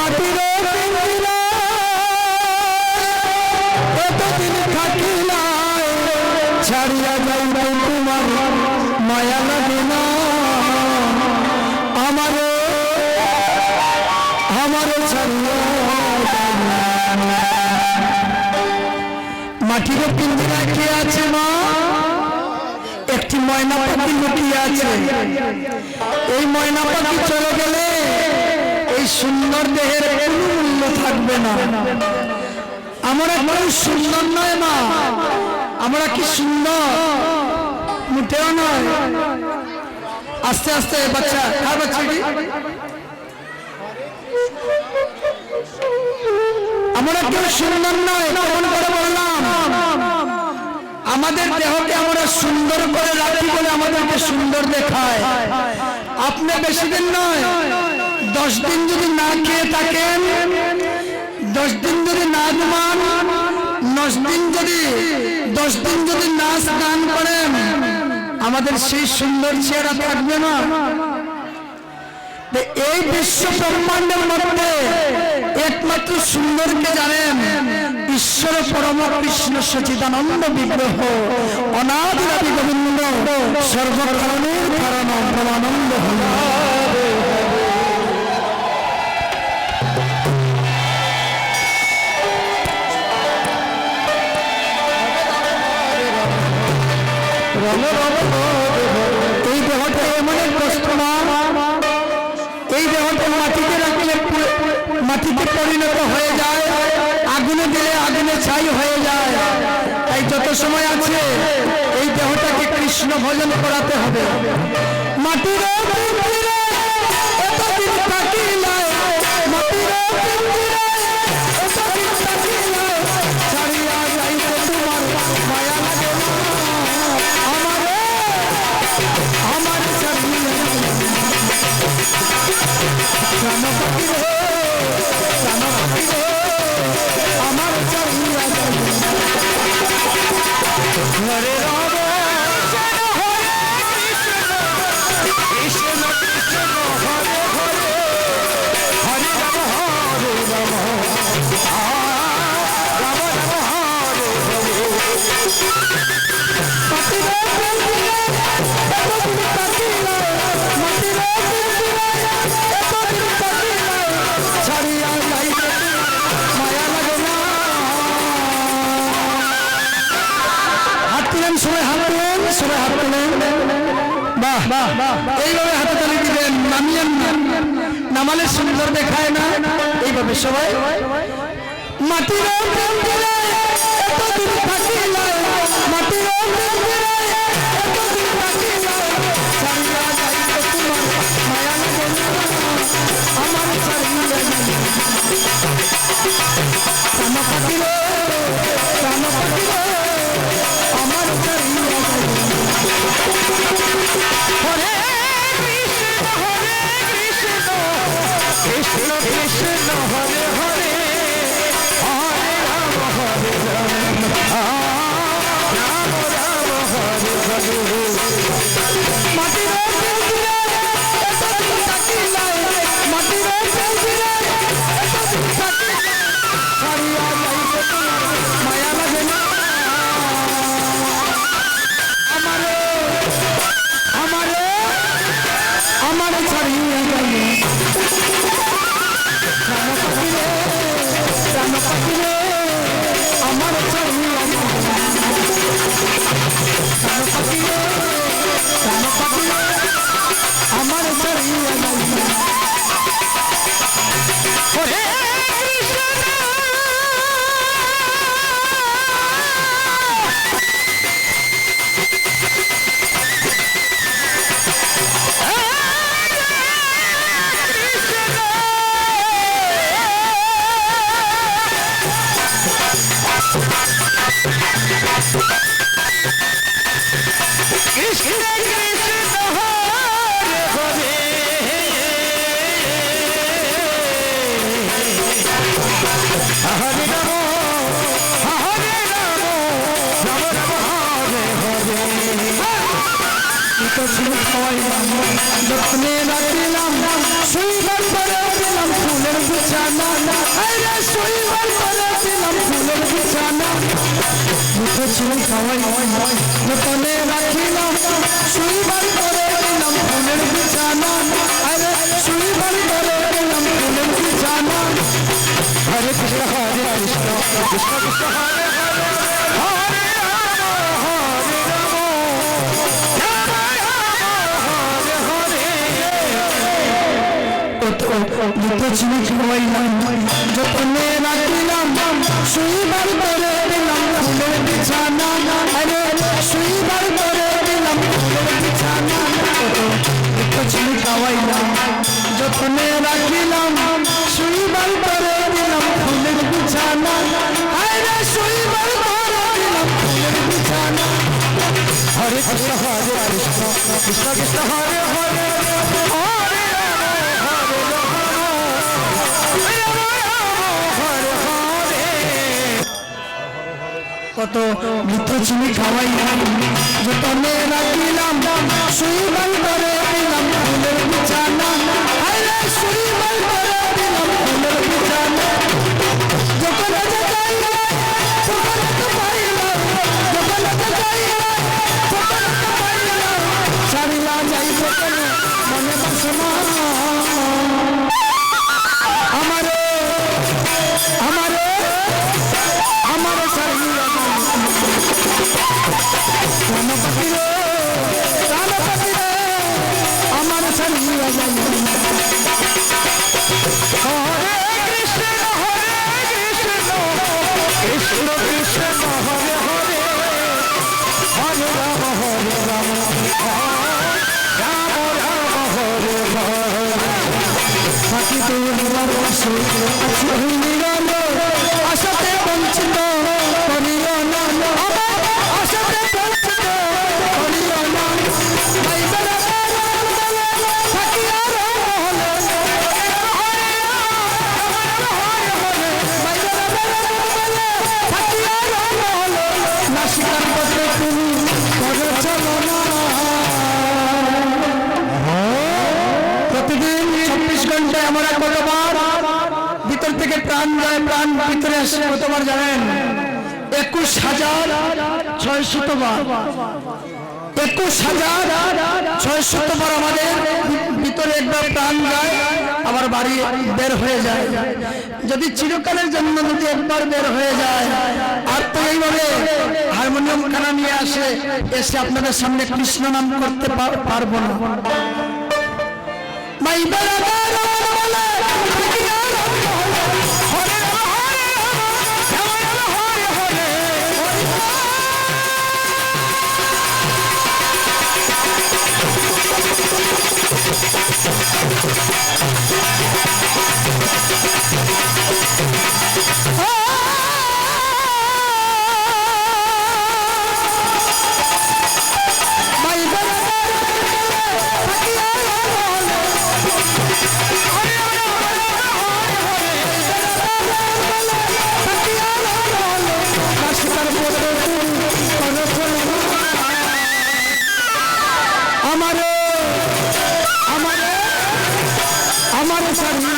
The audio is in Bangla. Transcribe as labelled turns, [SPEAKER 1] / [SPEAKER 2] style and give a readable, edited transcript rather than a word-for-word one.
[SPEAKER 1] মাটির এতদিন থাকিলাই ছাড়িয়া যাইব তোমার মায়া লাগে না আমারে আমারে ছাড়িয়া মাটির পিঞ্জরা কে আছে মা একটি ময়না পাখি লুকিয়ে আছে এই ময়না পাখি চলে গেলে এই সুন্দর দেহের কোনো মূল্য থাকবে না আমরা কেউ সুন্দর নয় মা আমরা কি সুন্দর মোটেও নয় আস্তে আস্তে বাচ্চা আর বাচ্চাটি আমরা কেউ সুন্দর নয় কেমন করে বললাম আমাদের দেহকে আমরা সুন্দর করে রাখি বলে আমাদেরকে সুন্দর দেখায় আপনি বেশি দিন নয় 10 দিন যদি না খেয়ে থাকেন 10 দিন যদি না ঘুমান 10 দিন যদি না স্নান করেন আমাদের সেই সুন্দর চেহারা থাকবে না এই বিশ্ব ব্রহ্মাণ্ডের মধ্যে একমাত্র সুন্দরকে জানেন ঈশ্বর পরম কৃষ্ণ সচিদানন্দ বিগ্রহ অনাদিরাদি গোবিন্দ সর্বকারণের কারণ ব্রহ্মানন্দ হল এই দেহটা এমন এক বস্তু না এই দেহটা মাটিতে রাখলে মাটিতে পরিণত হয়ে যায় আগুনে দিলে আগুনে ছাই হয়ে যায় তাই যত সময় আছে এই দেহটাকে কৃষ্ণ ভজন করাতে হবে মাটির হরে রাম কৃষ্ণ কৃষ্ণ হরে হরে হরে রাম হরে রাম রাম রাম হরে ছাড়িয়া যাইবে মায়া লাগে না সবাই হাত তোলেন বাহ এইভাবে হাতে তালি দিবেন নামিয়েন নামালে সুন্দর দেখায় না এইভাবে সবাই মাটির মাটির কৃষ্ণ কৃষ্ণ হরে হরে হরে রাম হরে রাম রাম রাম হরে হরে মাটির মায়া লাগে না আমার ছাড়িয়া যাবে আমার ছাড়িয়া আমার ছাড়িয়া হরে যত্নে রাখিলাম সুন্দর করে দিলাম ফুলের গুছানো বিছানা মুখে ছিল খাওয়াই যতনে রাখিলাম শুইবার করে দিলাম ফুলের বিছানা আরে শুইবার করে দিলাম ফুলের বিছানা হরে কৃষ্ণ কৃষ্ণ কৃষ্ণ হরে হরে লিখেছিল খাওয়াইলাম যতনে রাখিলাম শুইবার করে দিলাম ফুলের বিছানা আরে শুইবার করে দিলাম ফুলের বিছানা লিখেছিল খাওয়াইলাম যতনে রাখিলাম শুইবার করে দিলাম ফুলের বিছানা আরে শুইবার করে দিলাম ফুলের বিছানা হরে কৃষ্ণ কৃষ্ণ কৃষ্ণ হরে হরে হরে কত মিত্র চিনি খাওয়াইলাম যতনে রাখিলাম শুইবার করে দিলাম ফুলের বিছানা আরে শুইবার করে দিলাম ফুলের বিছানা যখন যাইলা তখন তো পাইলা যখন যাইলা তখন তো পাইলা ছাড়িলা যাইব কেন মনে বাসনা আমারে আমারে আমারে ছাড়িলা আমার ছাড়িয়া যায় হরে কৃষ্ণ কৃষ্ণ কৃষ্ণ হরে হরে হরে রাম রাম রাম হরে হরে বাকি তোমার আছে নিরালো আশাতে বঞ্চিত করিও না আশাতে বঞ্চিত করিও না নাসিকার পথে তুমি করে চলো না প্রতিদিন 24 ঘন্টায় আমরা কতবার ভিতর থেকে প্রাণ যায় প্রাণ ভিতরে আসে কতবার জানেন 21,600 বার 21,600 বার আমাদের ভিতরে একবার প্রাণ যায় আবার বাড়ি বের হয়ে যায় যদি চিরকালের জন্য যদি একবার বের হয়ে যায় আর তো এইভাবে হারমোনিয়াম খানা নিয়ে আসে এসে আপনাদের সামনে কৃষ্ণ নাম করতে পারবো না মাই বেড়াদার বলে আমারে আমারে আমারে ছাড়িয়া